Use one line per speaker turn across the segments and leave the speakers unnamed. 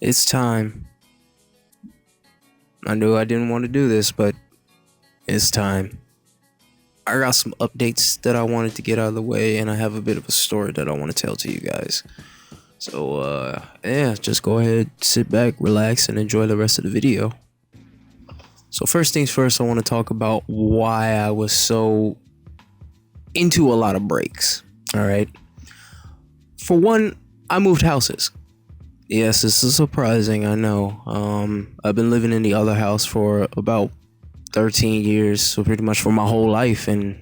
It's time. I knew I didn't want to do this, but it's time. I got some updates that I wanted to get out of the way, and I have a bit of a story that I want to tell to you guys. So, yeah, just go ahead, sit back, relax, and enjoy the rest of the video. So, first things first, I want to talk about why I was so into a lot of breaks. All right. For one, I moved houses. Yes, this is surprising, I know. I've been living in the other house for about 13 years, so pretty much for my whole life, and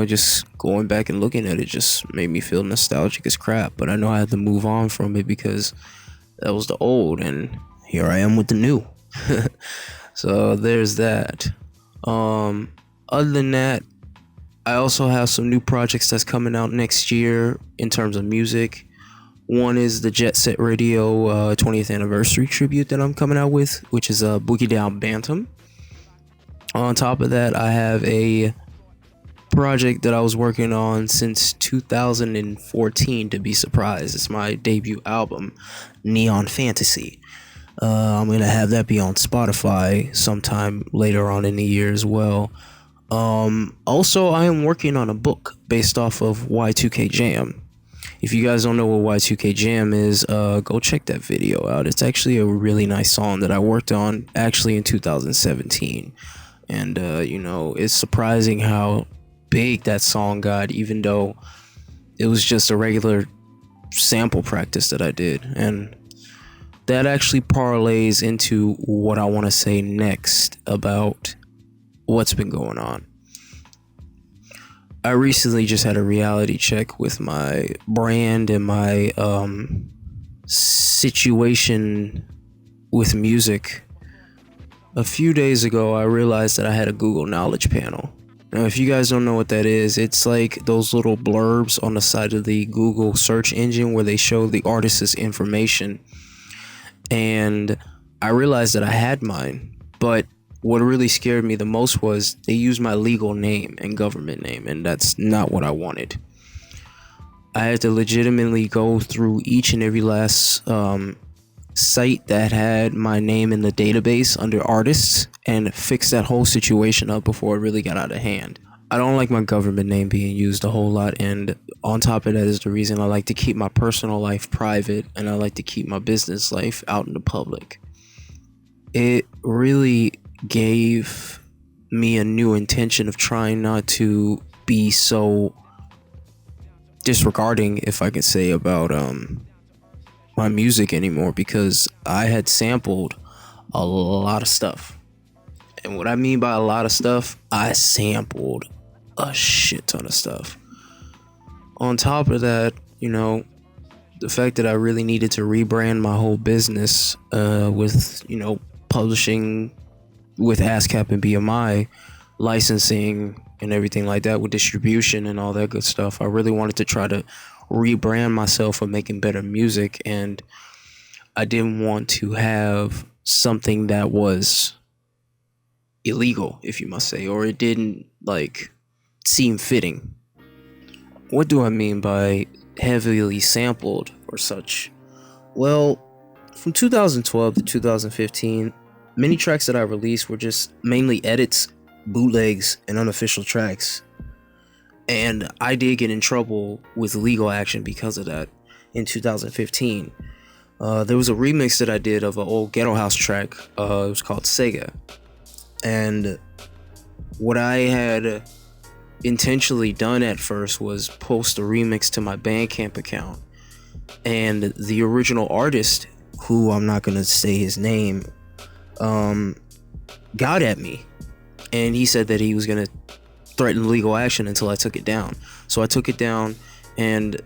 just going back and looking at it just made me feel nostalgic as crap. But I know I had to move on from it because that was the old, and here I am with the new. So there's that. Other than that, I also have some new projects that's coming out next year in terms of music. One is the Jet Set Radio 20th anniversary tribute that I'm coming out with, which is a Boogie Down Bantam. On top of that, I have a project that I was working on since 2014, to be surprised. It's my debut album, Neon Fantasy. I'm going to have that be on Spotify sometime later on in the year as well. Also, I am working on a book based off of Y2K Jam. If you guys don't know what Y2K Jam is, go check that video out. It's actually a really nice song that I worked on actually in 2017. And, it's surprising how big that song got, even though it was just a regular sample practice that I did. And that actually parlays into what I want to say next about what's been going on. I recently just had a reality check with my brand and my situation with music. A few days ago, I realized that I had a Google Knowledge panel. Now, if you guys don't know what that is, it's like those little blurbs on the side of the Google search engine where they show the artist's information. And I realized that I had mine, but what really scared me the most was they used my legal name and government name, and that's not what I wanted. I had to legitimately go through each and every last site that had my name in the database under artists and fix that whole situation up before it really got out of hand. I don't like my government name being used a whole lot, and on top of that is the reason I like to keep my personal life private, and I like to keep my business life out in the public. It really gave me a new intention of trying not to be so disregarding, if I can say, about my music anymore, because I had sampled a lot of stuff. And what I mean by a lot of stuff, I sampled a shit ton of stuff. On top of that, the fact that I really needed to rebrand my whole business with, publishing with ASCAP and BMI, licensing and everything like that, with distribution and all that good stuff. I really wanted to try to rebrand myself for making better music, and I didn't want to have something that was illegal, if you must say, or it didn't seem fitting. What do I mean by heavily sampled or such? Well, from 2012 to 2015, many tracks that I released were just mainly edits, bootlegs, and unofficial tracks. And I did get in trouble with legal action because of that in 2015. There was a remix that I did of an old Ghetto House track. It was called Sega. And what I had intentionally done at first was post a remix to my Bandcamp account. And the original artist, who I'm not going to say his name, got at me. And he said that he was going to threaten legal action until I took it down. So I took it down, and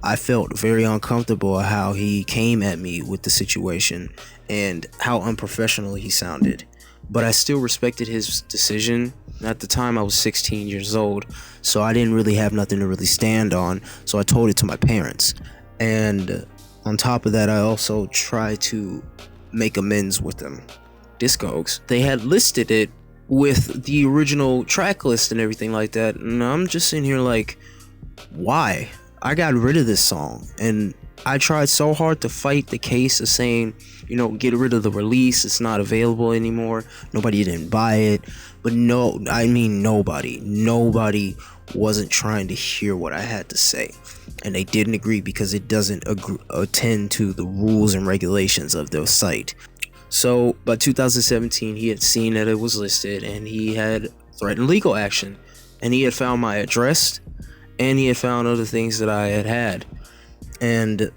I felt very uncomfortable how he came at me with the situation and how unprofessional he sounded. But I still respected his decision. At the time, I was 16 years old, so I didn't really have nothing to really stand on. So I told it to my parents. And on top of that, I also tried to make amends with them. Discogs, they had listed it with the original track list and everything like that, and I'm just sitting here like, why? I got rid of this song, and I tried so hard to fight the case of saying, get rid of the release, it's not available anymore, nobody didn't buy it. But no, I mean nobody wasn't trying to hear what I had to say, and they didn't agree because it doesn't attend to the rules and regulations of the site. So by 2017, he had seen that it was listed, and he had threatened legal action, and he had found my address, and he had found other things that I had, and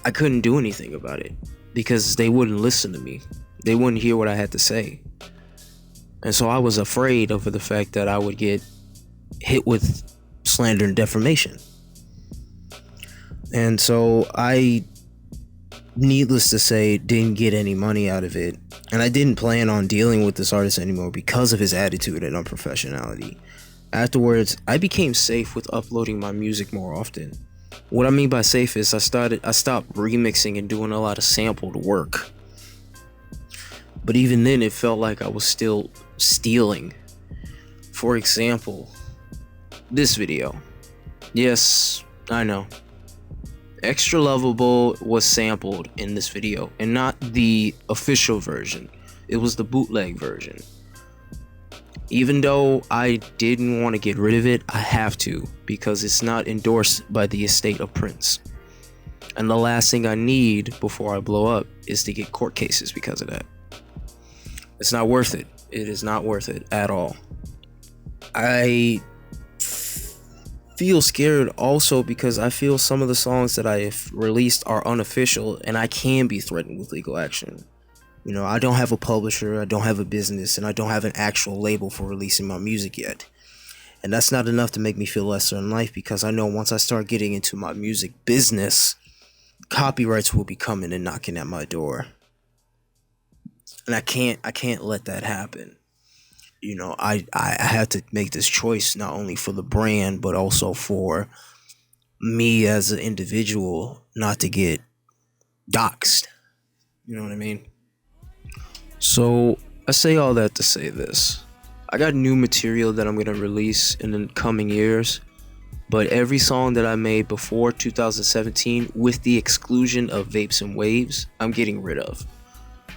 I couldn't do anything about it because they wouldn't listen to me. They wouldn't hear what I had to say. And so I was afraid of the fact that I would get hit with slander and defamation. And so I, needless to say, didn't get any money out of it. And I didn't plan on dealing with this artist anymore because of his attitude and unprofessionality. Afterwards, I became safe with uploading my music more often. What I mean by safe is I stopped remixing and doing a lot of sampled work. But even then, it felt like I was still stealing. For example, this video. Yes, I know. Extra Lovable was sampled in this video, and not the official version. It was the bootleg version. Even though I didn't want to get rid of it, I have to, because it's not endorsed by the estate of Prince. And the last thing I need before I blow up is to get court cases because of that. It's not worth it. It is not worth it at all. I feel scared also because I feel some of the songs that I have released are unofficial, and I can be threatened with legal action. I don't have a publisher, I don't have a business, and I don't have an actual label for releasing my music yet. And that's not enough to make me feel lesser in life, because I know once I start getting into my music business, copyrights will be coming and knocking at my door. And I can't let that happen. I have to make this choice not only for the brand, but also for me as an individual not to get doxxed. You know what I mean? So I say all that to say this. I got new material that I'm going to release in the coming years, but every song that I made before 2017, with the exclusion of Vapes and Waves, I'm getting rid of.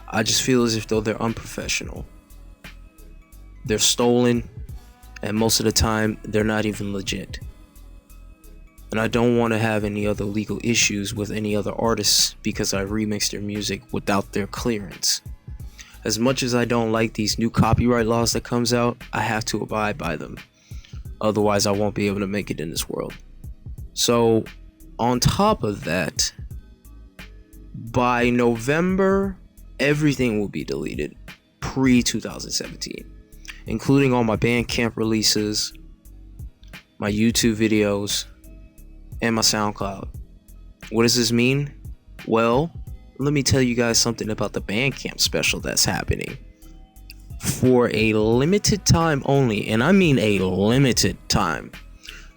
I just feel as if though they're unprofessional. They're stolen, and most of the time, they're not even legit. And I don't want to have any other legal issues with any other artists because I remixed their music without their clearance. As much as I don't like these new copyright laws that comes out, I have to abide by them. Otherwise, I won't be able to make it in this world. So, on top of that, by November, everything will be deleted pre-2017, including all my Bandcamp releases, my YouTube videos, and my SoundCloud. What does this mean? Well, let me tell you guys something about the Bandcamp special that's happening. For a limited time only, and I mean a limited time,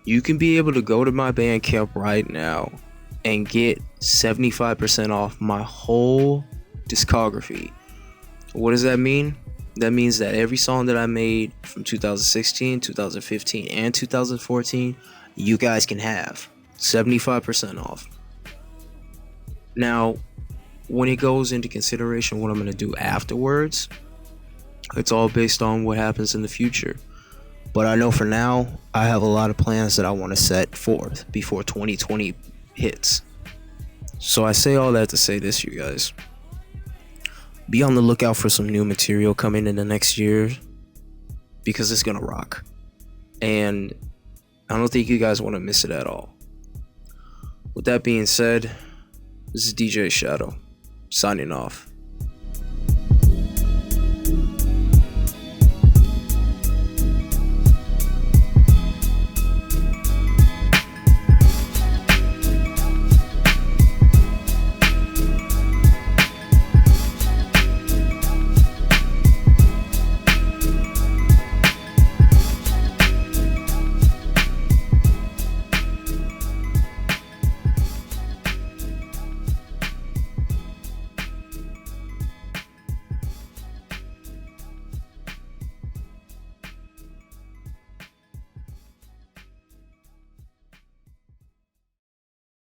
you can be able to go to my Bandcamp right now and get 75% off my whole discography. What does that mean? That means that every song that I made from 2016, 2015, and 2014, you guys can have 75% off. Now, when it goes into consideration what I'm going to do afterwards, it's all based on what happens in the future. But I know for now, I have a lot of plans that I want to set forth before 2020 hits. So I say all that to say this, you guys. Be on the lookout for some new material coming in the next year, because it's going to rock. And I don't think you guys want to miss it at all. With that being said, this is DJ Shadow, signing off.